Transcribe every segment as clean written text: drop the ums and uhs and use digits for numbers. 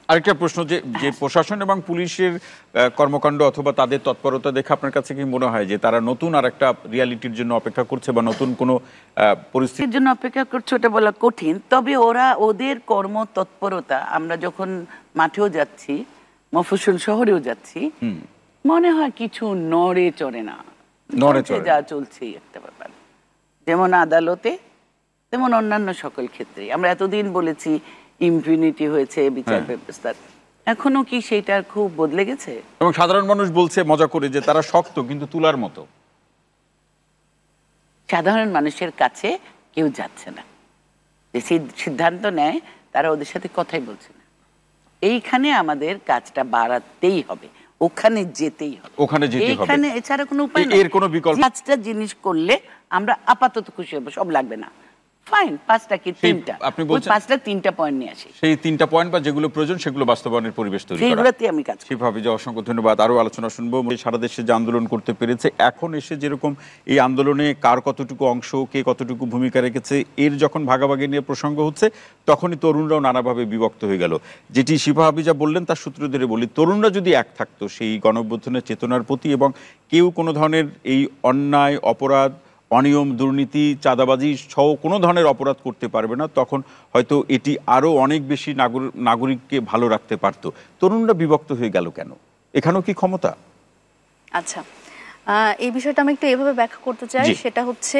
আরেকটা প্রশ্ন, যে যে প্রশাসন এবং পুলিশের কর্মকাণ্ড অথবা তাদের তৎপরতা দেখে আপনার কাছে কি মনে হয় যে তারা নতুন আর একটা রিয়ালিটির জন্য অপেক্ষা করছে বা নতুন কোনো পরিস্থিতির জন্য অপেক্ষা করছে ওটা বলা কঠিন, তবে ওদের কর্ম তৎপরতা আমরা যখন মাঠেও যাচ্ছি, মফস্বল শহরেও যাচ্ছি, মনে হয় কিছু নড়ে চড়ে না, যা চলছে একটা ব্যাপার, যেমন আদালতে তেমন অন্যান্য সকল ক্ষেত্রে। আমরা এতদিন বলেছি ইমপিউনিটি হয়েছে বিচার ব্যবস্থার, এখনো কি সেটা খুব বদলে গেছে? এবং সাধারণ মানুষ বলছে মজা করে যে তারা শক্ত কিন্তু তুলার মতো। সাধারণ মানুষের কাছে কেউ যাচ্ছে না, যে সিদ্ধান্ত নেয় তারা ওদের সাথে কথাই বলছে না। এইখানে আমাদের কাজটা বাড়াতেই হবে, ওখানে যেতেই হবে, এখানে এছাড়া কোনো উপায় নেই। এর কোনো বিকল্প, পাঁচটা জিনিস করলে আমরা আপাতত খুশি হবো, সব লাগবে না, ফাইন, পাঁচটা কি তিনটা, আপনি বলছেন পাঁচটা তিনটা পয়েন্ট নিয়ে আসি, সেই তিনটা পয়েন্ট বা যেগুলো প্রয়োজন সেগুলো বাস্তবায়নের পরিবেশ তৈরি করা, সেইগুলোতে আমি কাজ করি। সেভাবে যে অসংখ্য ধন্যবাদ। আরো আলোচনা শুনবো। সারা দেশে যে আন্দোলন করতে পেরেছে, এখন এসে যেরকম এই আন্দোলনে কার কতটুকু অংশ, কে কতটুকু ভূমিকা রেখেছে, এর যখন ভাগাভাগি নিয়ে প্রসঙ্গ হচ্ছে তখনই তরুণরাও নানাভাবে বিভক্ত হয়ে গেল। যেটি শিফা হাফিজা বললেন তার সূত্র ধরে বলি, তরুণরা যদি এক থাকতো সেই গণঅভ্যুত্থানের চেতনার প্রতি, এবং কেউ কোনো ধরনের এই অন্যায়, অপরাধ, অনিয়ম, দুর্নীতি, চাঁদাবাজি সহ কোনো ধরনের অপরাধ করতে পারবে না, তখন হয়তো এটি আরও অনেক বেশি নাগরিককে ভালো রাখতে পারত। তরুণরা বিভক্ত হয়ে গেল কেন? এখানেও কি ক্ষমতা? আচ্ছা, এই বিষয়টা আমি একটু এভাবে ব্যাখ্যা করতে চাই। সেটা হচ্ছে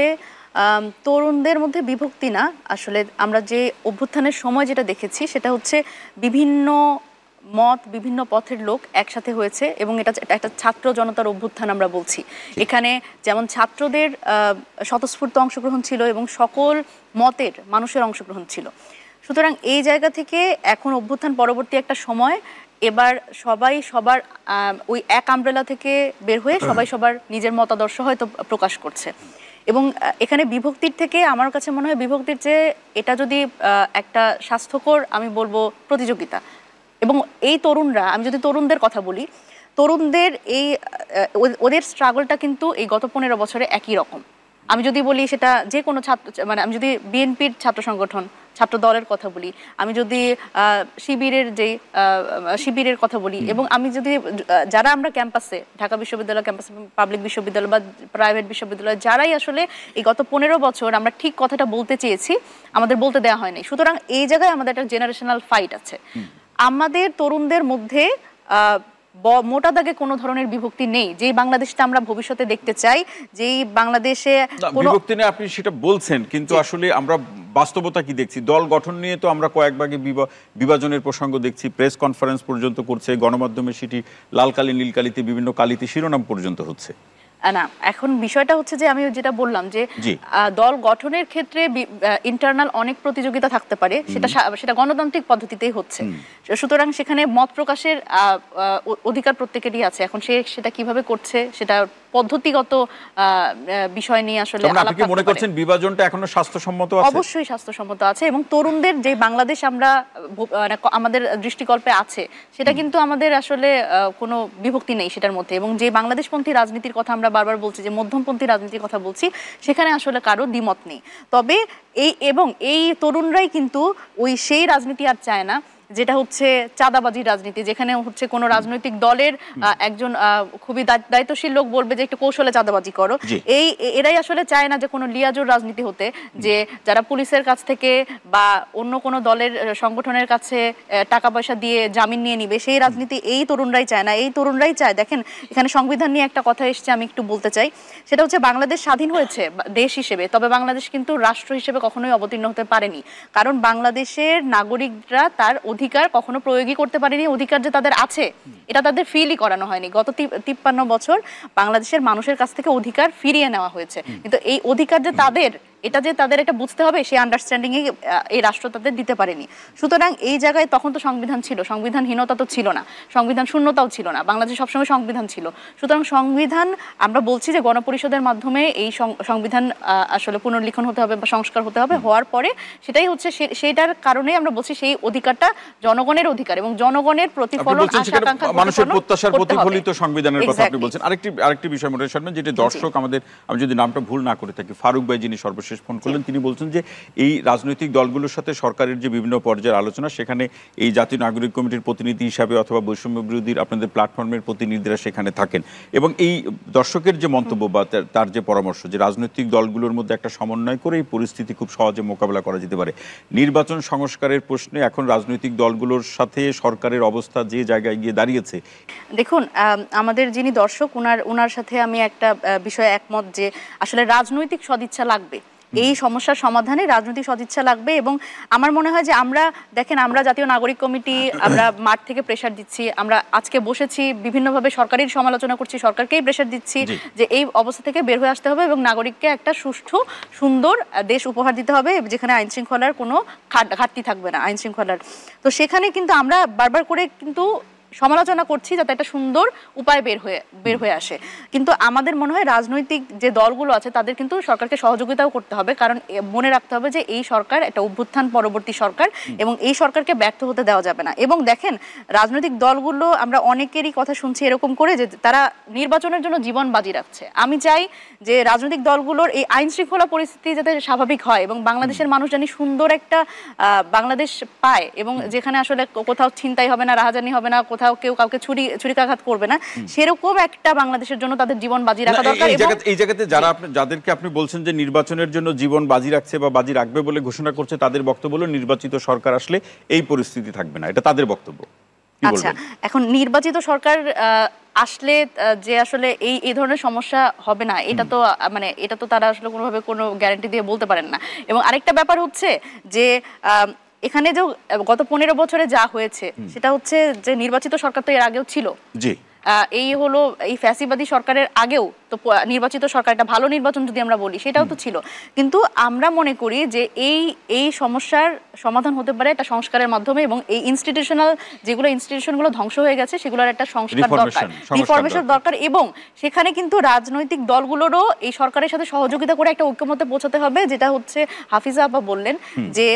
তরুণদের মধ্যে বিভক্তি না, আসলে আমরা যে অভ্যুত্থানের সময় যেটা দেখেছি সেটা হচ্ছে বিভিন্ন মত, বিভিন্ন পথের লোক একসাথে হয়েছে, এবং এটা একটা ছাত্র জনতার অভ্যুত্থান আমরা বলছি। এখানে যেমন ছাত্রদের স্বতঃস্ফূর্ত অংশগ্রহণ ছিল এবং সকল মতের মানুষের অংশগ্রহণ ছিল। সুতরাং এই জায়গা থেকে এখন অভ্যুত্থান পরবর্তী একটা সময়, এবার সবাই সবার ওই এক আমব্রেলা থেকে বের হয়ে সবাই সবার নিজের মতাদর্শ হয়তো প্রকাশ করছে। এবং এখানে বিভক্তির থেকে আমার কাছে মনে হয় বিভক্তির চেয়ে এটা যদি একটা স্বাস্থ্যকর, আমি বলবো, প্রতিযোগিতা। এবং এই তরুণরা, আমি যদি তরুণদের কথা বলি, তরুণদের এই ওদের স্ট্রাগলটা কিন্তু এই গত 15 বছরে একই রকম। আমি যদি বলি সেটা যে কোনো ছাত্র, মানে আমি যদি বিএনপির ছাত্র সংগঠন, ছাত্র দলের কথা বলি, আমি যদি শিবিরের কথা বলি, এবং আমি যদি যারা আমরা ক্যাম্পাসে, ঢাকা বিশ্ববিদ্যালয় ক্যাম্পাসে, পাবলিক বিশ্ববিদ্যালয় বা প্রাইভেট বিশ্ববিদ্যালয়, যারাই আসলে এই গত 15 বছর আমরা ঠিক কথাটা বলতে চেয়েছি, আমাদের বলতে দেওয়া হয়নি। সুতরাং এই জায়গায় আমাদের একটা জেনারেশনাল ফাইট আছে। আমাদের তরুণদের মধ্যে মোটা দাগে কোনো ধরনের বিভক্তি নেই। যেই বাংলাদেশটা আমরা ভবিষ্যতে দেখতে চাই, যেই বাংলাদেশে বিভক্তি নেই আপনি সেটা বলছেন, কিন্তু আসলে আমরা বাস্তবতা কি দেখছি? দল গঠন নিয়ে তো আমরা কয়েক ভাগে বিভাজনের প্রসঙ্গ দেখছি, প্রেস কনফারেন্স পর্যন্ত করছে, গণমাধ্যমে সেটি লাল কালি, নীল কালিতে, বিভিন্ন কালিতে শিরোনাম পর্যন্ত হচ্ছে। না, এখন বিষয়টা হচ্ছে যে আমি যেটা বললাম যে দল গঠনের ক্ষেত্রে ইন্টারনাল অনেক প্রতিযোগিতা থাকতে পারে, সেটা গণতান্ত্রিক পদ্ধতিতেই হচ্ছে। সুতরাং সেখানে মত প্রকাশের অধিকার প্রত্যেকেরই আছে। এখন সেটা কিভাবে করছে সেটা পদ্ধতিগত বিষয় নিয়ে আসলে আপনি মনে করছেন বিভাজনটা এখনো স্বাস্থ্যসম্মত আছে? অবশ্যই স্বাস্থ্যসম্মত আছে, এবং তরুণদের যে বাংলাদেশ আমরা আমাদের দৃষ্টিকল্পে আছে সেটা কিন্তু আমাদের আসলে কোনো বিভক্তি নেই সেটার মধ্যে। এবং যে বাংলাদেশপন্থী রাজনীতির কথা আমরা বারবার বলছি, যে মধ্যমপন্থী রাজনীতির কথা বলছি, সেখানে আসলে কারো দ্বিমত নেই। তবে এই তরুণরাই কিন্তু সেই রাজনীতি আর চায় না যেটা হচ্ছে চাঁদাবাজির রাজনীতি, যেখানে হচ্ছে কোনো রাজনৈতিক দলের একজন খুবই দায়িত্বশীল লোক বলবে যে একটু কৌশলে চাঁদাবাজি করো। এরাই আসলে চায় না যে কোনো লিয়াজোর রাজনীতি হতে, যে যারা পুলিশের কাছ থেকে বা অন্য কোনো দলের সংগঠনের কাছে টাকা পয়সা দিয়ে জামিন নিয়ে নিবে, সেই রাজনীতি এই তরুণরাই চায় না। এই তরুণরাই চায়, দেখেন এখানে সংবিধান নিয়ে একটা কথা এসছে, আমি একটু বলতে চাই। সেটা হচ্ছে বাংলাদেশ স্বাধীন হয়েছে দেশ হিসেবে, তবে বাংলাদেশ কিন্তু রাষ্ট্র হিসেবে কখনোই অবতীর্ণ হতে পারেনি, কারণ বাংলাদেশের নাগরিকরা তার অধিকার কখনো প্রয়োগই করতে পারেনি। অধিকার যে তাদের আছে এটা তাদের ফিলই করানো হয়নি। গত 53 বছর বাংলাদেশের মানুষের কাছ থেকে অধিকার ফিরিয়ে নেওয়া হয়েছে, কিন্তু এই অধিকার যে তাদের, এটা যে তাদের একটা বুঝতে হবে, সেই আন্ডারস্ট্যান্ডিং এই রাষ্ট্র তাদের দিতে পারেনি। সুতরাং এই জায়গায় তখন তো সংবিধান ছিল, সংবিধানহীনতা তো ছিল না, সংবিধান শূন্যতাও ছিল না, বাংলাদেশে সবসময় সংবিধান ছিল। সুতরাং সংবিধান, আমরা বলছি যে গণপরিষদের মাধ্যমে এই সংবিধান আসলে পুনর্লিখন হতে হবে বা সংস্কার হতে হবে, হওয়ার পরে সেটাই হচ্ছে, সেটার কারণে আমরা বলছি সেই অধিকারটা জনগণের অধিকার, এবং জনগণের প্রতিফলন, আশা আকাঙ্ক্ষা, মানুষের প্রত্যাশার প্রতিফলিত সংবিধানের কথা আপনি বলছেন। আরেকটি বিষয় মনে রাখবেন, যেটি দর্শক আমাদের, আমি যদি নামটা ভুল না করে থাকি, ফারুক ভাই যিনি সর্বশেষ সর্বশেষ ফোন করলেন, তিনি বলছেন যে এই রাজনৈতিক দলগুলোর সাথে সরকারের যে বিভিন্ন পর্যায়ের আলোচনা, সেখানে এই জাতীয় নাগরিক কমিটির প্রতিনিধি হিসাবে অথবা বৈষম্য বিরোধীর আপনাদের প্ল্যাটফর্মের প্রতিনিধিরা সেখানে থাকেন, এবং এই দর্শকের যে মন্তব্য বা তার যে পরামর্শ যে রাজনৈতিক দলগুলোর মধ্যে একটা সমন্বয় করে এই পরিস্থিতি খুব সহজে মোকাবেলা করা যেতে পারে। নির্বাচন সংস্কারের প্রশ্নে এখন রাজনৈতিক দলগুলোর সাথে সরকারের অবস্থা যে জায়গায় গিয়ে দাঁড়িয়েছে। দেখুন, আমাদের যিনি দর্শক ওনার সাথে আমি একটা বিষয়ে একমত যে আসলে রাজনৈতিক সদিচ্ছা লাগবে, এই সমস্যার সমাধানে রাজনৈতিক সদিচ্ছা লাগবে। এবং আমার মনে হয় যে আমরা দেখেন, আমরা জাতীয় নাগরিক কমিটি আমরা মাঠ থেকে প্রেসার দিচ্ছি, আমরা আজকে বসেছি বিভিন্নভাবে সরকারের সমালোচনা করছি, সরকারকেই প্রেসার দিচ্ছি যে এই অবস্থা থেকে বের হয়ে আসতে হবে এবং নাগরিককে একটা সুষ্ঠু সুন্দর দেশ উপহার দিতে হবে যেখানে আইন শৃঙ্খলার কোনো ঘাটতি থাকবে না, আইন শৃঙ্খলার। তো সেখানে কিন্তু আমরা বারবার করে কিন্তু সমালোচনা করছি যাতে একটা সুন্দর উপায় বের হয়ে আসে। কিন্তু আমাদের মনে হয় রাজনৈতিক যে দলগুলো আছে তাদের কিন্তু সরকারকে সহযোগিতাও করতে হবে, কারণ মনে রাখতে হবে যে এই সরকার একটা অভ্যুত্থান পরবর্তী সরকার এবং এই সরকারকে ব্যর্থ হতে দেওয়া যাবে না। এবং দেখেন, রাজনৈতিক দলগুলো আমরা অনেকেরই কথা শুনছি এরকম করে যে তারা নির্বাচনের জন্য জীবন বাজি রাখছে। আমি চাই যে রাজনৈতিক দলগুলোর এই আইন শৃঙ্খলা পরিস্থিতি যাতে স্বাভাবিক হয় এবং বাংলাদেশের মানুষ জানি সুন্দর একটা বাংলাদেশ পায় এবং যেখানে আসলে কোথাও ছিনতাই হবে না, রাহাজানি হবে না, কোথাও কেউ কাউকে ছুরিকাঘাত করবে না, সেরকম একটা বাংলাদেশের জন্য তাদের জীবন বাজি রাখা দরকার। এই জায়গাতে যাদেরকে আপনি বলছেন যে নির্বাচনের জন্য জীবন বাজি রাখছে বা বাজি রাখবে বলে ঘোষণা করছে, তাদের বক্তব্য হলো নির্বাচিত সরকার আসলে এই পরিস্থিতি থাকবে না, এটা তাদের বক্তব্য। আচ্ছা, এখন নির্বাচিত সরকার আসলে যে আসলে এই ধরনের সমস্যা হবে না, এটা তো তারা আসলে কোনোভাবে কোনো গ্যারান্টি দিয়ে বলতে পারেন না। এবং আরেকটা ব্যাপার হচ্ছে যে এখানে যে গত 15 বছরে যা হয়েছে সেটা হচ্ছে যে নির্বাচিত সরকার তো এর আগেও ছিল, জি, এই ফ্যাসিবাদী সরকারের আগেও তো নির্বাচিত সরকার, একটা ভালো নির্বাচন যদি আমরা বলি সেটাও তো ছিল। কিন্তু আমরা মনে করি যে এই সমস্যার সমাধান হতে পারে একটা সংস্কারের মাধ্যমে এবং এই ইনস্টিটিউশনগুলো ধ্বংস হয়ে গেছে সেগুলোর একটা সংস্কার দরকার, রিফরমেশন দরকার। এবং সেখানে কিন্তু রাজনৈতিক দলগুলোরও এই সরকারের সাথে সহযোগিতা করে একটা ঐক্যমত্যে পৌঁছাতে হবে, যেটা হচ্ছে হাফিজা আপা বললেন যে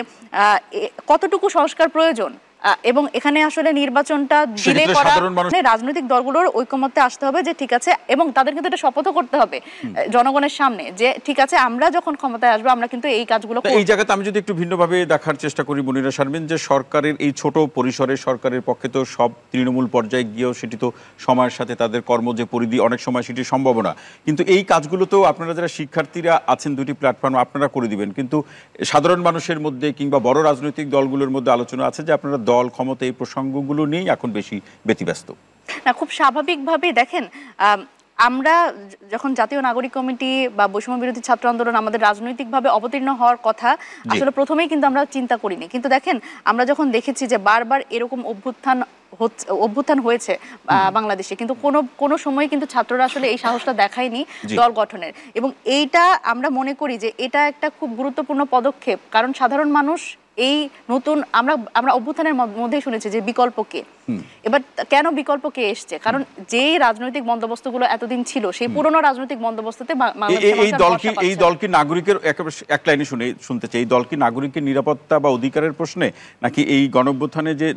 কতটুকু সংস্কার প্রয়োজন এবং এখানে আসলে নির্বাচনটা ডিলে করা, রাজনৈতিক দলগুলোর ঐকমত্যে আসতে হবে যে ঠিক আছে, এবং তাদের কিন্তু এটা শপথ করতে হবে জনগণের সামনে যে ঠিক আছে আমরা যখন ক্ষমতায় আসবো আমরা কিন্তু এই কাজগুলো করব। এই জায়গাতে আমি যদি একটু ভিন্নভাবে দেখার চেষ্টা করি মুনিরা শারমিন, যে সরকারের এই ছোট পরিসরে সরকারের পক্ষে তো সব তৃণমূল পর্যায়ে গিয়েও সেটি তো সময়ের সাথে তাদের কর্ম যে পরিধি অনেক সময় সেটি সম্ভব না, কিন্তু এই কাজগুলো তো আপনারা যারা শিক্ষার্থীরা আছেন দুটি প্ল্যাটফর্ম আপনারা করে দিবেন, কিন্তু সাধারণ মানুষের মধ্যে কিংবা বড় রাজনৈতিক দলগুলোর মধ্যে আলোচনা আছে যে আপনারা দল ক্ষমতা এই প্রসঙ্গগুলো নিয়েই এখন বেশি ব্যতিব্যস্ত না। খুব স্বাভাবিকভাবে দেখেন, আমরা যখন জাতীয় নাগরিক কমিটি বা বৈষম্য বিরোধী ছাত্র আন্দোলন আমাদের রাজনৈতিকভাবে অবতীর্ণ হওয়ার কথা আসলে প্রথমেই কিন্তু আমরা চিন্তা করিনি, কিন্তু দেখেন আমরা যখন দেখেছি যে বারবার এরকম অভ্যুত্থান হয়েছে বাংলাদেশে, কিন্তু কোনো সময় কিন্তু ছাত্ররা আসলে এই সাহসটা দেখায়নি দল গঠনের। এবং এইটা আমরা মনে করি যে এটা একটা খুব গুরুত্বপূর্ণ পদক্ষেপ, কারণ সাধারণ মানুষ এই নতুন আমরা অভ্যুত্থানের মধ্যে শুনেছি যে বিকল্প কে, এবার কেন বিকল্প কে এসছে, কারণ যেই রাজনৈতিক বন্দোবস্তগুলো এতদিন ছিল সেই পুরনো রাজনৈতিক বন্দোবস্তে এই দল কি নাগরিকের এক লাইনে শুনতে চাই, এই দল কি নাগরিকের নিরাপত্তা বা অধিকারের প্রশ্নে, নাকি এই গণঅভ্যুত্থানে যে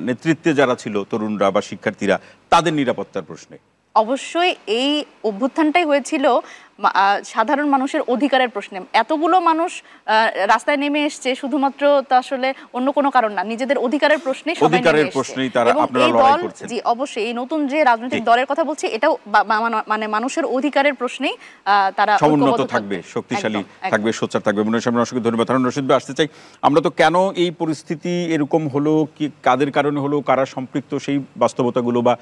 নেতৃত্বে যারা ছিল তরুণরা বা শিক্ষার্থীরা তাদের নিরাপত্তার প্রশ্নে? অবশ্যই এই অভ্যুত্থানটাই হয়েছিল সাধারণ মানুষের অধিকারের প্রশ্নে। এতগুলো মানুষ রাস্তায় নেমে এসছে শুধুমাত্র তো আসলে অন্য কোনো কারণ না, নিজেদের অধিকারের প্রশ্নে সবাই নেমে এসেছে। এবং এই দল, জি অবশ্যই এই নতুন যে রাজনৈতিক দলের কথা বলছি এটাও মানে মানুষের অধিকারের প্রশ্নেই তারা সমুন্নত থাকবে, শক্তিশালী থাকবে, সোচ্চার থাকবে। মনে হয় অসংখ্য ধন্যবাদ। হারুন রশিদ ভাই, আসতে চাই আমরা তো কেন এই পরিস্থিতি এরকম হলো, কি কাদের কারণে হলো, কারা সম্পৃক্ত, সেই বাস্তবতাগুলো বা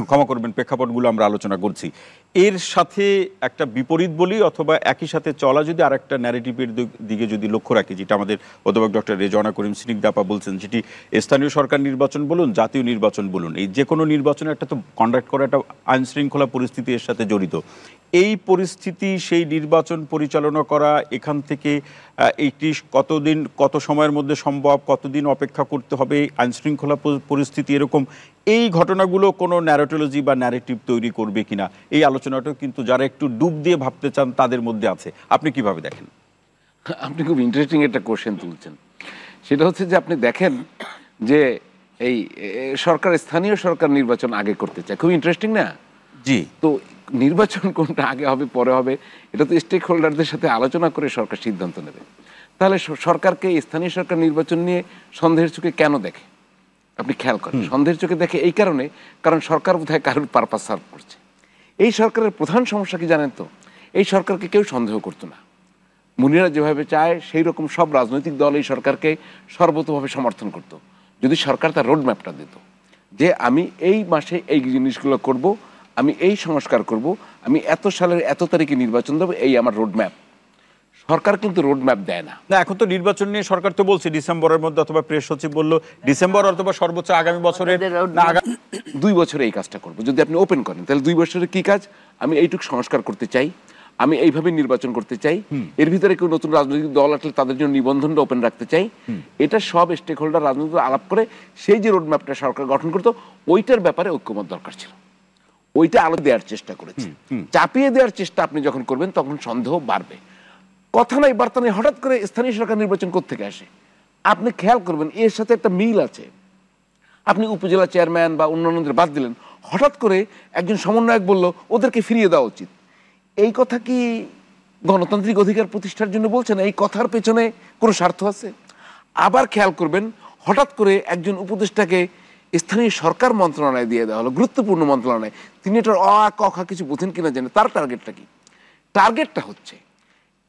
ক্ষমা করবেন প্রেক্ষাপটগুলো আমরা আলোচনা করছি। এর সাথে একটা বিপরীত বলি অথবা একই সাথে চলা যদি আর একটা ন্যারেটিভের দিকে যদি লক্ষ্য রাখি, যেটা আমাদের অধ্যাপক ডক্টর রেজওয়ানা করিম স্নিগ্ধাপা বলছেন, যেটি স্থানীয় সরকার নির্বাচন বলুন, জাতীয় নির্বাচন বলুন, এই যে কোনো নির্বাচনে একটা তো কন্ডাক্ট করা একটা আইন শৃঙ্খলা পরিস্থিতি এর সাথে জড়িত। এই পরিস্থিতি, সেই নির্বাচন পরিচালনা করা, এখান থেকে এইটি কতদিন কত সময়ের মধ্যে সম্ভব, কতদিন অপেক্ষা করতে হবে, আইন শৃঙ্খলা পরিস্থিতি এরকম, এই ঘটনাগুলো কোনো ন্যারেটোলজি বা ন্যারেটিভ তৈরি করবে কিনা, এই আলোচনাটাও কিন্তু যারা একটু ডুব দিয়ে ভাবতে চান তাদের মধ্যে আছে। আপনি কিভাবে দেখেন? আপনি খুব ইন্টারেস্টিং একটা কোশ্চেন তুলছেন। সেটা হচ্ছে যে আপনি দেখেন যে এই সরকার স্থানীয় সরকার নির্বাচন আগে করতে চায়, খুব ইন্টারেস্টিং না? জি। তো নির্বাচন কোনটা আগে হবে পরে হবে এটা তো স্টেক হোল্ডারদের সাথে আলোচনা করে সরকার সিদ্ধান্ত নেবে। তাহলে সরকারকে স্থানীয় সরকার নির্বাচন নিয়ে সন্দেহের চোখে কেন দেখে? আপনি খেয়াল করেন, সন্দেহের চোখে দেখে এই কারণে, কারণ সরকার বোধহয় কারোর পারপাস সার্ভ করছে। এই সরকারের প্রধান সমস্যা কি জানেন তো? এই সরকারকে কেউ সন্দেহ করতো না। মুনিরা যেভাবে চায় সেই রকম সব রাজনৈতিক দল এই সরকারকে সর্বতোভাবে সমর্থন করত, যদি সরকার তার রোডম্যাপটা দিত যে আমি এই মাসে এই জিনিসগুলো করব, আমি এই সংস্কার করব, আমি এত সালের এত তারিখে নির্বাচন দেবো, এই আমার রোডম্যাপ। সরকার কিন্তু রোডম্যাপ দেয় না। না, এখন তো নির্বাচন নিয়ে সরকার তো বলছে ডিসেম্বরের মধ্যে, অথবা প্রেস সচিব বললো ডিসেম্বর অথবা সর্বোচ্চ আগামী বছরের, না 2 বছরে এই কাজটা করবো। যদি আপনি ওপেন করেন তাহলে 2 বছরে কি কাজ? আমি এইটুকু সংস্কার করতে চাই, আমি এইভাবে নির্বাচন করতে চাই, এর ভিতরে কেউ নতুন রাজনৈতিক দল আসলে তাদের জন্য নিবন্ধনটা ওপেন রাখতে চাই। এটা সব স্টেক হোল্ডার রাজনৈতিক আলাপ করে সেই যে রোডম্যাপটা সরকার গঠন করতো, ওইটার ব্যাপারে ঐক্যমত দরকার ছিল। ওইটা আলো দেওয়ার চেষ্টা করেছে। চাপিয়ে দেওয়ার চেষ্টা আপনি যখন করবেন তখন সন্দেহ বাড়বে। কথা নাই বার্তা নেই, হঠাৎ করে স্থানীয় সরকার নির্বাচন কোত্থেকে আসে? আপনি খেয়াল করবেন এর সাথে একটা মিল আছে। আপনি উপজেলা চেয়ারম্যান বা অন্যান্যদের বাদ দিলেন, হঠাৎ করে একজন সমন্বয়ক বলল ওদেরকে ফিরিয়ে দেওয়া উচিত। এই কথা কি গণতান্ত্রিক অধিকার প্রতিষ্ঠার জন্য বলছেন? এই কথার পেছনে কোনো স্বার্থ আছে? আবার খেয়াল করবেন, হঠাৎ করে একজন উপদেষ্টাকে স্থানীয় সরকার মন্ত্রণালয় দিয়ে দেওয়া হলো, গুরুত্বপূর্ণ মন্ত্রণালয়। তিনি এটার ক কিছু বোঝেন কিনা জানেন। তার টার্গেটটা কি? টার্গেটটা হচ্ছে,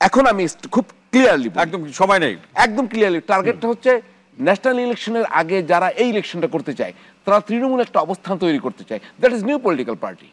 এখন আমি খুব ক্লিয়ারলি, একদম সময় নেই, একদম ক্লিয়ারলি টার্গেটটা হচ্ছে ন্যাশনাল ইলেকশনের আগে যারা এই ইলেকশনটা করতে চায় তারা তৃণমূল একটা অবস্থান তৈরি করতে চায়। That is new political party.